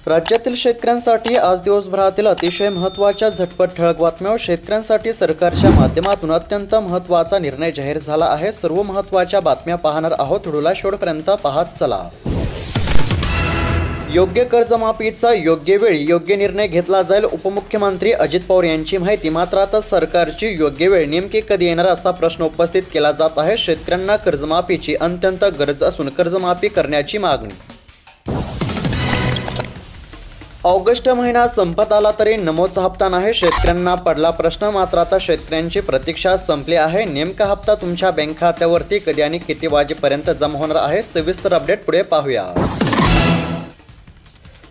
राज्यातील शेतकऱ्यांसाठी आज दिवसभरातील अतिशय महत्त्वाच्या झटपट ठळक बातम्या. शेतकऱ्यांसाठी सरकारच्या माध्यमातून अत्यंत महत्त्वाचा निर्णय जाहीर झाला आहे. सर्व महत्त्वाच्या बातम्या पाहणार आहोत. व्हिडिओला शेवटपर्यंत पाहत चला. योग्य कर्जमाफीचा योग्य वेळी योग्य निर्णय घेतला जाईल, उपमुख्यमंत्री अजित पवार यांची माहिती. मात्र आता सरकारची योग्य वेळ नेमकी कधी येणार असा प्रश्न उपस्थित केला जात आहे. शेतकऱ्यांना कर्जमाफीची अत्यंत गरज असून कर्जमाफी करण्याची मागणी. ऑगस्ट महिना संपत आला तरी नमोचा हप्ता नाही, शेतकऱ्यांना पडला प्रश्न. मात्र आता शेतकऱ्यांची प्रतीक्षा संपली आहे. नेमका हप्ता तुमच्या बँक खात्यावरती कधी आणि किती वाजेपर्यंत जमा होणार आहे, सविस्तर अपडेट पुढे पाहूया.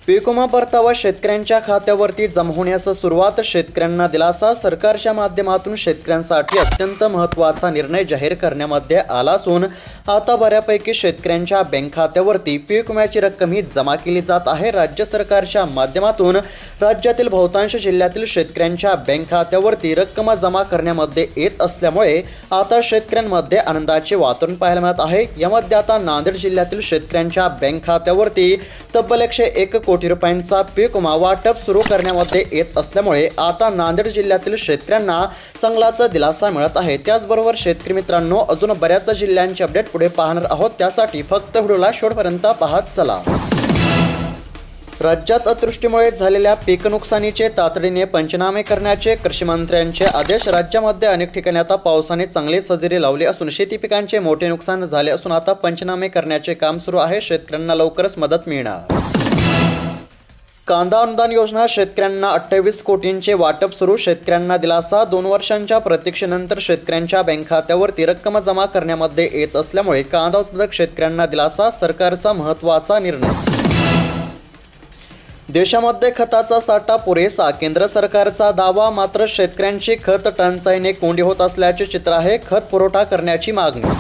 पीक विमा परतावा शेतकऱ्यांच्या खात्यावरती जमा होण्यास सुरुवात. शेतकऱ्यांना दिलासा. सरकारच्या माध्यमातून शेतकऱ्यांसाठी अत्यंत महत्त्वाचा निर्णय जाहीर करण्यामध्ये आला असून आता बऱ्यापैकी शेतकऱ्यांच्या बँक खात्यावरती पीक विम्याची रक्कम ही जमा केली जात आहे. राज्य सरकारच्या माध्यमातून राज्यातील बहुतांश जिल्ह्यातील शेतकऱ्यांच्या बँक खात्यावरती रक्कम जमा करण्यामध्ये येत असल्यामुळे आता शेतकऱ्यांमध्ये आनंदाचे वातावरण पाहायला मिळत आहे. यामध्ये आता नांदेड जिल्ह्यातील शेतकऱ्यांच्या बँक खात्यावरती तब्बल 101 कोटी रुपयांचा पीक विमा वाटप सुरू करण्यामध्ये येत असल्यामुळे आता नांदेड जिल्ह्यातील शेतकऱ्यांना चांगलाच दिलासा मिळत आहे. त्याचबरोबर शेतकरी मित्रांनो, अजून बऱ्याच जिल्ह्यांचे अपडेट पुढे पाहणार आहोत. त्यासाठी फक्त व्हिडिओला शेवटपर्यंत पाहत चला. राज्यात अतिवृष्टीमुळे झालेल्या पीक नुकसानीचे तातडीने पंचनामे करण्याचे कृषी मंत्र्यांचे आदेश. राज्यामध्ये अनेक ठिकाणी आता पावसाने चांगले हजेरी लावली असून शेती पिकांचे मोठे नुकसान झाले असून आता पंचनामे करण्याचे काम सुरू आहे. शेतकऱ्यांना लवकरच मदत मिळणार. कांदा अनुदान योजना शेतकऱ्यांना 28 कोटींचे वाटप सुरू. शेतकऱ्यांना दिलासा. 2 वर्षांच्या प्रतीक्षेनंतर शेतकऱ्यांच्या बँक खात्यावरती रक्कम जमा करण्यामध्ये येत असल्यामुळे कांदा उत्पादक शेतकऱ्यांना दिलासा. सरकारचा महत्त्वाचा निर्णय. देशामध्ये खताचा साठा पुरेसा, केंद्र सरकारचा दावा. मात्र शेतकऱ्यांची खत टंचाईने कोंडी होत असल्याचे चित्र आहे. खत पुरवठा करण्याची मागणी.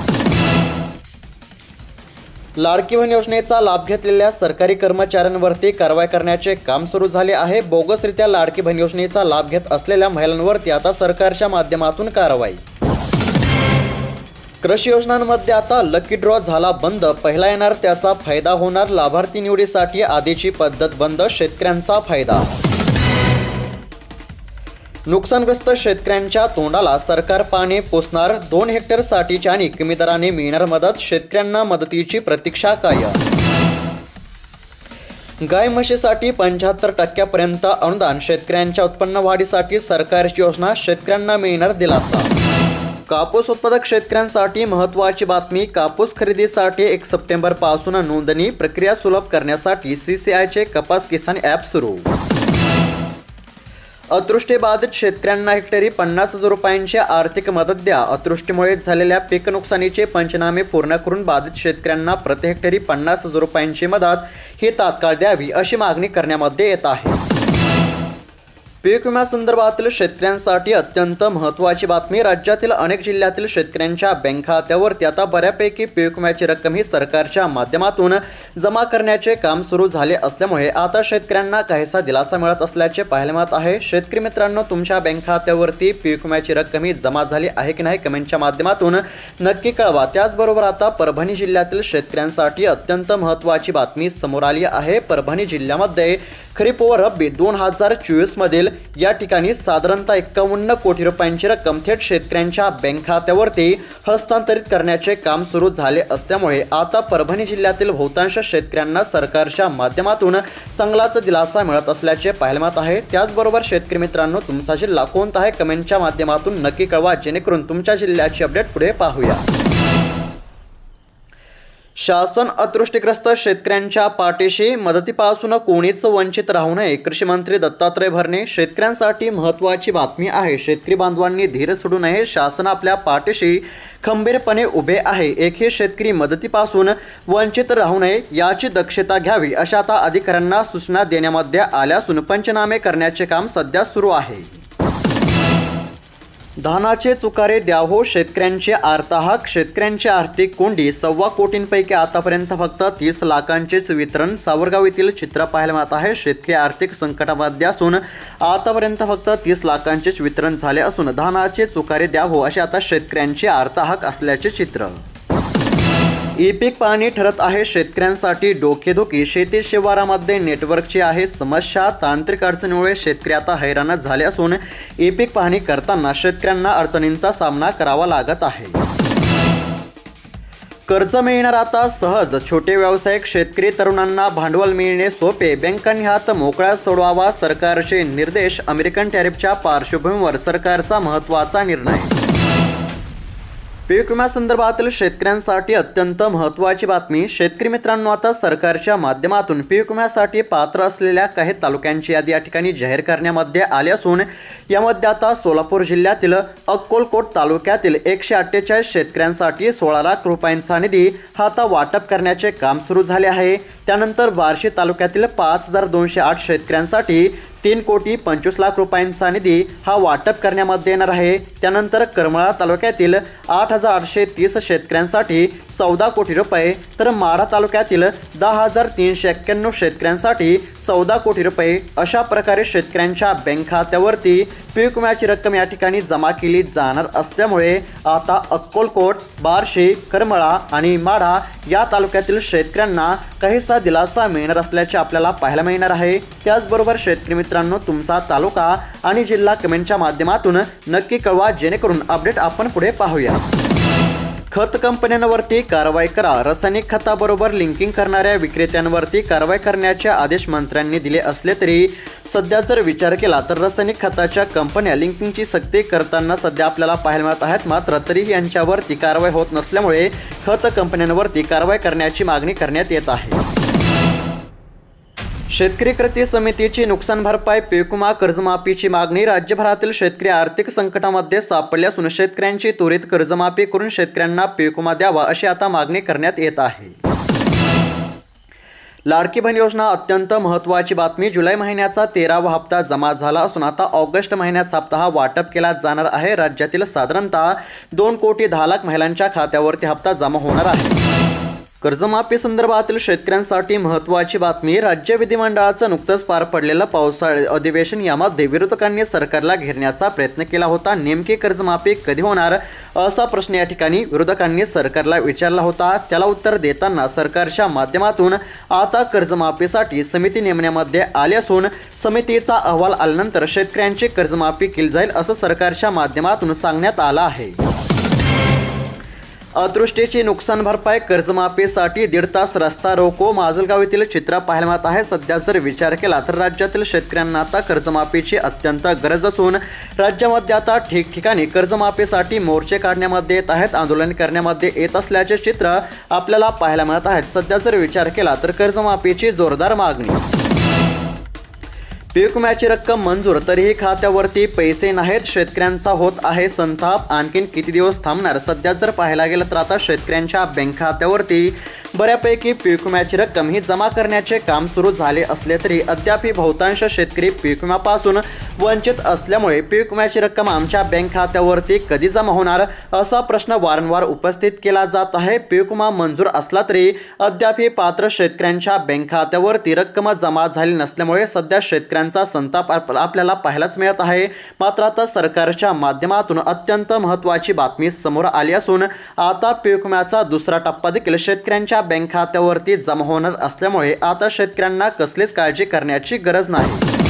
लाडकी बहीण योजनेचा लाभ घेतलेल्या सरकारी कर्मचाऱ्यांवरती कारवाई करण्याचे काम सुरू झाले आहे. बोगसरित्या लाडकी बहीण योजनेचा लाभ घेत असलेल्या महिलांवरती आता सरकारच्या माध्यमातून कारवाई. कृषी योजनांमध्ये आता लकी ड्रॉ झाला बंद. पहिला येणार त्याचा फायदा होणार. लाभार्थी निवडीसाठी आधीची पद्धत बंद. शेतकऱ्यांचा फायदा. नुकसानग्रस्त शेतकऱ्यांच्या तोंडाला सरकार पाणी पोचणार. 2 हेक्टरसाठीच्या आणि कमी दराने मिळणार मदत. शेतकऱ्यांना मदतीची प्रतीक्षा कायम. गाय म्हशीसाठी 75% अनुदान. शेतकऱ्यांच्या उत्पन्न वाढीसाठी सरकारची योजना. शेतकऱ्यांना मिळणार दिलासा. कापूस उत्पादक शेतकऱ्यांसाठी महत्त्वाची बातमी. कापूस खरेदीसाठी 1 सप्टेंबरपासून नोंदणी प्रक्रिया सुलभ करण्यासाठी CCIचे कपास किसान ॲप सुरू. अतिवृष्टी बाधित शेतकऱ्यांना हेक्टरी 50,000 रुपयांची आर्थिक मदत द्या. अतिवृष्टीमुळे झालेल्या पीक नुकसानीचे पंचनामे पूर्ण करून बाधित शेतकऱ्यांना प्रति हेक्टरी 50,000 रुपयांची मदत ही तात्काळ द्यावी अशी मागणी करण्यामध्ये येत आहे. पीक विम्यासंदर्भातील शेतकऱ्यांसाठी अत्यंत महत्त्वाची बातमी. राज्यातील अनेक जिल्ह्यातील शेतकऱ्यांच्या बँक खात्यावरती आता बऱ्यापैकी पीक विम्याची रक्कम ही सरकारच्या माध्यमातून जमा करण्याचे काम सुरू झाले असल्यामुळे आता शेतकऱ्यांना काहीसा दिलासा मिळत असल्याचे पाहायला मिळत आहे. शेतकरी मित्रांनो, तुमच्या बँक खात्यावरती पीक विम्याची रक्कम ही जमा झाली आहे की नाही कमेंटच्या माध्यमातून नक्की कळवा. त्याचबरोबर आता परभणी जिल्ह्यातील शेतकऱ्यांसाठी अत्यंत महत्त्वाची बातमी समोर आली आहे. परभणी जिल्ह्यामध्ये खरीप व रब्बी 2024 मधील या ठिकाणी साधारणतः 51 कोटी रुपयांची रक्कम थेट शेतकऱ्यांच्या बँक खात्यावरती हस्तांतरित करण्याचे काम सुरू झाले असल्यामुळे आता परभणी जिल्ह्यातील बहुतांश शेतकऱ्यांना सरकारच्या माध्यमातून चांगलाच दिलासा मिळत असल्याचे पाहायला मिळत आहे. त्याचबरोबर शेतकरी मित्रांनो, तुमचा जिल्हा कोणता आहे कमेंटच्या माध्यमातून नक्की कळवा, जेणेकरून तुमच्या जिल्ह्याची अपडेट पुढे पाहूया. शासन अतिवृष्टीग्रस्त शेतकऱ्यांच्या पाठीशी. मदतीपासून कोणीच वंचित राहू नये. कृषी मंत्री दत्तात्रय भरणे. शेतकऱ्यांसाठी महत्त्वाची बातमी आहे. शेतकरी बांधवांनी धीर सोडू नये. शासन आपल्या पाठीशी खंबीरपणे उभे आहे. एकही शेतकरी मदतीपासून वंचित राहू नये याची दक्षता घ्यावी अशा आता अधिकाऱ्यांना सूचना देण्यामध्ये आल्या असून पंचनामे करण्याचे काम सध्या सुरू आहे. धानाचे चुकारे द्या हो, शेतकऱ्यांचे आर्तहाक. शेतकऱ्यांची आर्थिक कोंडी. 1.25 कोटींपैकी आतापर्यंत फक्त 30 लाखांचेच वितरण. सावरगाव येथील चित्र पाहायला मिळत आहे. शेतकरी आर्थिक संकटामध्ये असून आतापर्यंत फक्त 30 लाखांचेच वितरण झाले असून धानाचे चुकारे द्या हो असे आता शेतकऱ्यांचे आर्तहाक असल्याचे चित्र. ई-पीक पाहणी ठरत आहे शेतकऱ्यांसाठी डोकेदुखी। शेती शिवारामध्ये नेटवर्कची आहे समस्या। तांत्रिक अडचणीमुळे शेतकरी आता हैराण झाले असून ई-पीक पाहणी करताना शेतकऱ्यांना अडचणींचा सामना करावा लागत आहे। कर्ज मिळणार आता सहज। छोटे व्यावसायिक शेतकरी तरुणांना भांडवल मिळणे सोपे। बँकांनी हात मोकळा सोडवावा, सरकारचे निर्देश। अमेरिकन टॅरिफच्या पार्श्वभूमीवर सरकारचा महत्त्वाचा निर्णय। पीक विम्यासंदर्भातील शेतकऱ्यांसाठी अत्यंत महत्त्वाची बातमी। शेतकरी मित्रांनो, आता सरकारच्या माध्यमातून पीक विम्यासाठी पात्र असलेल्या काही तालुक्यांची यादी या ठिकाणी जाहीर करण्यामध्ये आली असून यामध्ये आता सोलापूर जिल्ह्यातील अक्कलकोट तालुक्यातील 148 शेतकऱ्यांसाठी 16 लाख रुपयांचा निधी हा आता वाटप करण्याचे काम सुरू झाले आहे। त्यानंतर बार्शी तालुक्यातील 5208 शेतकऱ्यांसाठी 3,25,00,000 रुपयांचा निधी हा वाटप करण्यामध्ये येणार आहे। त्यानंतर करमाळा तालुक्यातील 8,830 शेतकऱ्यांसाठी 14 कोटी रुपये, तर माढा तालुक्यातील 10,391 शेतकऱ्यांसाठी 14 कोटी रुपये अशा प्रकारे शेतकऱ्यांच्या बँक खात्यावरती पीक विम्याची रक्कम या ठिकाणी जमा केली जाणार असल्यामुळे आता अक्कलकोट, बार्शी, करमाळा आणि माढा या तालुक्यातील शेतकऱ्यांना काहीसा दिलासा मिळणार असल्याचे आपल्याला पाहायला मिळणार आहे। त्याचबरोबर शेतकरी मित्रांनो, तुमचा तालुका आणि जिल्हा कमेंटच्या माध्यमातून नक्की कळवा, जेणेकरून अपडेट आपण पुढे पाहूया। खत कंपन्यांवरती कारवाई करा। रासायनिक खताबरोबर लिंकिंग करणाऱ्या विक्रेत्यांवरती कारवाई करण्याचे आदेश मंत्र्यांनी दिले असले तरी सध्या जर विचार केला तर रासायनिक खताच्या कंपन्या लिंकिंगची सक्ती करताना सध्या आपल्याला पाहायला मिळत आहेत। मात्र तरीही यांच्यावरती कारवाई होत नसल्यामुळे खत कंपन्यांवरती कारवाई करण्याची मागणी करण्यात येत आहे। शेतकरी कृती समितीची नुकसान भरपाई, पीक विमा, कर्जमाफीची मागणी। राज्यभरातील शेतकरी आर्थिक संकटामध्ये सापडले असून शेतकऱ्यांची त्वरित कर्जमाफी करून शेतकऱ्यांना पीक विमा द्यावा अशी आता मागणी करण्यात येत आहे। लाडकी बहीण योजना अत्यंत महत्त्वाची बातमी। जुलै महिन्याचा 13वा हप्ता जमा झाला असून आता ऑगस्ट महिन्याचा हप्ता हा वाटप केला जाणार आहे। राज्यातील साधारणतः 2,10,00,000 महिलांच्या खात्यावरती हप्ता जमा होणार आहे। कर्जमाफी संदर्भातील शेतकऱ्यांसाठी महत्त्वाची बातमी। राज्य विधिमंडळाचं नुकतंच पार पडलेलं पावसाळी अधिवेशन यामध्ये विरोधकांनी सरकारला घेरण्याचा प्रयत्न केला होता। नेमकी कर्जमाफी कधी होणार असा प्रश्न या ठिकाणी विरोधकांनी सरकारला विचारला होता। त्याला उत्तर देताना सरकारच्या माध्यमातून आता कर्जमाफीसाठी समिती नेमण्यामध्ये आली असून समितीचा अहवाल आल्यानंतर शेतकऱ्यांची कर्जमाफी केली जाईल असं सरकारच्या माध्यमातून सांगण्यात आलं आहे। अतिवृष्टीची नुकसान भरपाई, कर्जमाफीसाठी 1.5 तास रस्ता रोको। माजलगाव येथील चित्र पाहायला मिळत आहे। सध्या जर विचार केला तर राज्यातील शेतकऱ्यांना आता कर्जमाफीची अत्यंत गरज असून राज्यामध्ये आता ठिकठिकाणी कर्जमाफीसाठी मोर्चे काढण्यामध्ये येत आहेत, आंदोलन करण्यामध्ये येत असल्याचे चित्र आपल्याला पाहायला मिळत आहेत। सध्या जर विचार केला तर कर्जमाफीची जोरदार मागणी। पीक विम्याची रक्कम मंजूर तरीही खात्यावरती पैसे नाहीत, शेतकऱ्यांचा होत आहे संताप। आणखीन किती दिवस थांबणार? सध्या जर पाहायला गेलं तर आता शेतकऱ्यांच्या बँक खात्यावरती बऱ्यापैकी पीक विम्याची रक्कम ही जमा करण्याचे काम सुरू झाले असले तरी अद्याप बहुतांश शेतकरी पीक विम्यापासून वंचित असल्यामुळे पीक विम्याची रक्कम आमच्या बँक खात्यावरती कधी जमा होणार असा प्रश्न वारंवार उपस्थित केला जात आहे। पीक विमा मंजूर असला तरी अद्याप पात्र शेतकऱ्यांच्या बँक खात्यावरती रक्कम जमा झाली नसल्यामुळे सध्या शेतकऱ्यांचा संताप आपल्याला पाहायलाच मिळत आहे। मात्र आता सरकारच्या माध्यमातून अत्यंत महत्त्वाची बातमी समोर आली असून आता पीक विम्याचा दुसरा टप्पा देखील शेतकऱ्यांच्या बँक खात्यावरती जमा होणार असल्यामुळे आता शेतकऱ्यांना कसलीच काळजी करण्याची गरज नाही।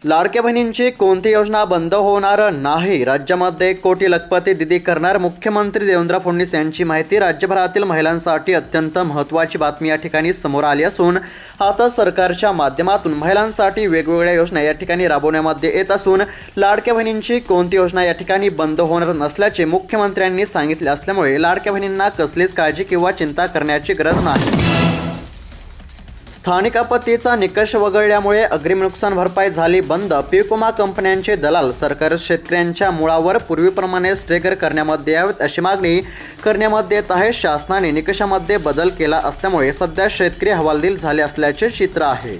लाडक्या बहिणींची कोणती योजना बंद होणार नाही। राज्यामध्ये 1 कोटी लखपती दिदी करणार मुख्यमंत्री देवेंद्र फडणवीस यांची माहिती। राज्यभरातील महिलांसाठी अत्यंत महत्त्वाची बातमी या ठिकाणी समोर आली असून आता सरकारच्या माध्यमातून महिलांसाठी वेगवेगळ्या योजना या ठिकाणी राबवण्यामध्ये येत असून लाडक्या बहिणींची कोणती योजना या ठिकाणी बंद होणार नसल्याचे मुख्यमंत्र्यांनी सांगितले असल्यामुळे लाडक्या बहिणींना कसलीच काळजी किंवा चिंता करण्याची गरज नाही। स्थानिक आपत्तीचा निकष वगळल्यामुळे अग्रिम नुकसान भरपाई झाली बंद। पीक विमा कंपन्यांचे दलाल सरकार शेतकऱ्यांच्या मुळावर पूर्वीप्रमाणे स्ट्रेगर करण्यामध्ये यावेत अशी मागणी करण्यामध्ये येत आहे। शासनाने निकषामध्ये बदल केला असल्यामुळे सध्या शेतकरी हवालदिल झाले असल्याचे चित्र आहे।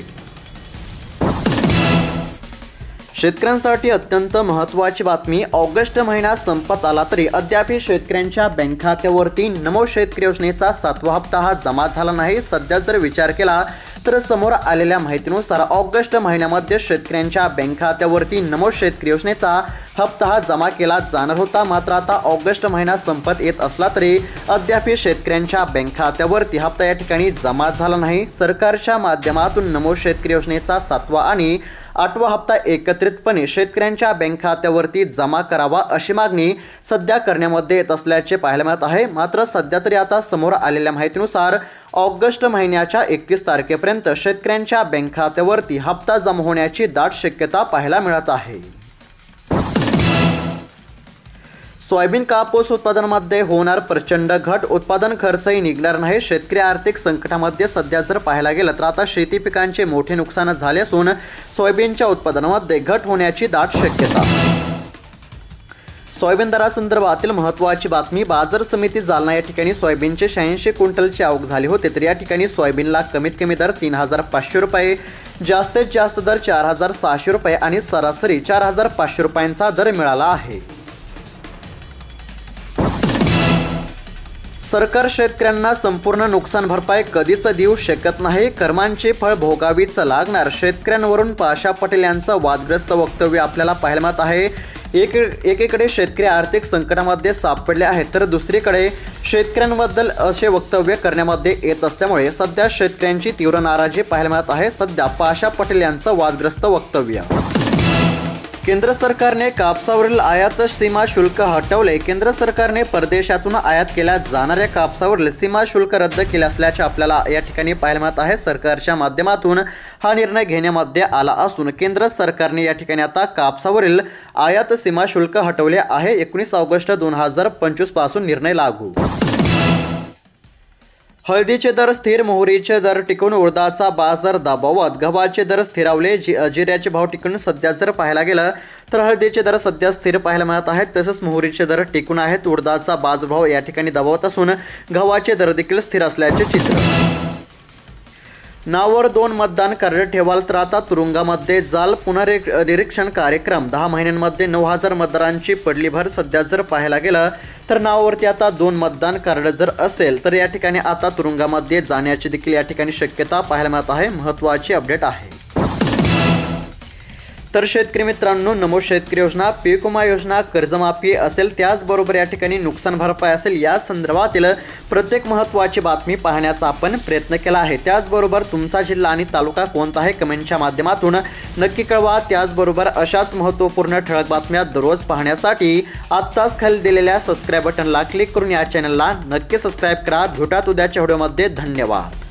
शेतकऱ्यांसाठी अत्यंत महत्त्वाची बातमी। ऑगस्ट महिना संपत आला तरी अद्याप शेतकऱ्यांच्या बँक खात्यावरती नमो शेतकरी योजनेचा 7वा हप्ता हा जमा झाला नाही। सध्या जर विचार केला तर समोर आलेल्या माहितीनुसार ऑगस्ट महिन्यामध्ये शेतकऱ्यांच्या बँक खात्यावरती नमोद शेतकरी योजनेचा हप्ता हा जमा केला जाणार होता। मात्र आता ऑगस्ट महिना संपत येत असला तरी अद्याप शेतकऱ्यांच्या बँक खात्यावरती हप्ता या ठिकाणी जमा झाला नाही। सरकारच्या माध्यमातून नमोद शेतकरी योजनेचा 7वा आणि 8वा हप्ता एकत्रितपणे शेतकऱ्यांच्या बँक खात्यावरती जमा करावा अशी मागणी सध्या करण्यामध्ये येत असल्याचे पाहायला मिळत आहे। मात्र सध्या तरी आता समोर आलेल्या माहितीनुसार ऑगस्ट महिन्याच्या 31 तारखेपर्यंत शेतकऱ्यांच्या बँक खात्यावरती हप्ता जमा होण्याची दाट शक्यता पाहायला मिळत आहे। सोयाबीन कापूस उत्पादनामध्ये होणार प्रचंड घट, उत्पादन खर्चही निघणार नाही। शेतकरी आर्थिक संकटामध्ये सध्या जर पाहायला गेलं तर आता शेती पिकांचे मोठे नुकसान झाले असून सोयाबीनच्या उत्पादनामध्ये घट होण्याची दाट शक्यता। सोयाबीन दरासंदर्भातील महत्त्वाची बातमी, बाजार समिती जालना या ठिकाणी सोयाबीनचे 86 क्विंटलची आवक झाली होते। तर या ठिकाणी सोयाबीनला कमीत कमी दर 3500 रुपये, जास्तीत जास्त दर 4600 रुपये आणि सरासरी 4500 रुपयांचा दर मिळाला आहे। सरकार शेतकऱ्यांना संपूर्ण नुकसान भरपाई कधीच देऊ शकत नाही, कर्मांचे फळ भोगावीच लागणार। शेतकऱ्यांवरून पाशा पटेल यांचं वादग्रस्त वक्तव्य आपल्याला पाहायला मिळत आहे। एकीकडे शेतकरी आर्थिक संकटामध्ये सापडले आहेत तर दुसरीकडे शेतकऱ्यांबद्दल असे वक्तव्य करण्यामध्ये येत असल्यामुळे सध्या शेतकऱ्यांची तीव्र नाराजी पाहायला मिळत आहे। सध्या पाशा पटेल यांचं वादग्रस्त वक्तव्य। केंद्र सरकारने कापसावरील आयात सीमा शुल्क हटवले। केंद्र सरकारने परदेशातून आयात केल्या जाणाऱ्या कापसावरील सीमा शुल्क रद्द केले असल्याचे आपल्याला या ठिकाणी पाहायला मिळत आहे। सरकारच्या माध्यमातून हा निर्णय घेण्यामध्ये आला असून केंद्र सरकारने या ठिकाणी आता कापसावरील आयात सीमा शुल्क हटवले आहे। 19 ऑगस्ट 2025 पासून निर्णय लागू। हळदीचे दर स्थिर, मोहरीचे दर टिकून उडदाचा बाजार दबावात, गव्हाचे दर स्थिरावले। जिऱ्याचे भाव टिकून सध्या जर पाहायला गेलं तर हळदीचे दर सध्या स्थिर पाहायला मिळत आहेत, तसंच मोहरीचे दर टिकून आहेत। उडदाचा बाजारभाव या ठिकाणी दबावत असून गव्हाचे दर देखील स्थिर असल्याचे चित्र। नावावर 2 मतदान कार्ड ठेवाल तर आता तुरुंगामध्ये जाल, पुनर्निरीक्षण कार्यक्रम। 10 महिन्यांमध्ये 9000 मतदारांची पडली भर। सध्या जर पाहायला गेलं तर नावावरती आता 2 मतदान कार्ड जर असेल तर या ठिकाणी आता तुरुंगामध्ये जाण्याची देखील या ठिकाणी शक्यता पाहायला मिळत आहे। महत्त्वाची अपडेट आहे। तर शेतकरी मित्रांनो, नमोद शेतकरी योजना, पीक विमा योजना, कर्जमाफी असेल, त्याचबरोबर या ठिकाणी नुकसान भरपाई असेल, या संदर्भातील प्रत्येक महत्त्वाची बातमी पाहण्याचा आपण प्रयत्न केला आहे। त्याचबरोबर तुमचा जिल्हा आणि तालुका कोणता आहे कमेंटच्या माध्यमातून नक्की कळवा। त्याचबरोबर अशाच महत्त्वपूर्ण ठळक बातम्या दररोज पाहण्यासाठी आत्ताच खाली दिलेल्या सबस्क्राईब बटनला क्लिक करून या चॅनलला नक्की सबस्क्राईब करा। भेटूयात उद्याच्या व्हिडिओमध्ये। धन्यवाद।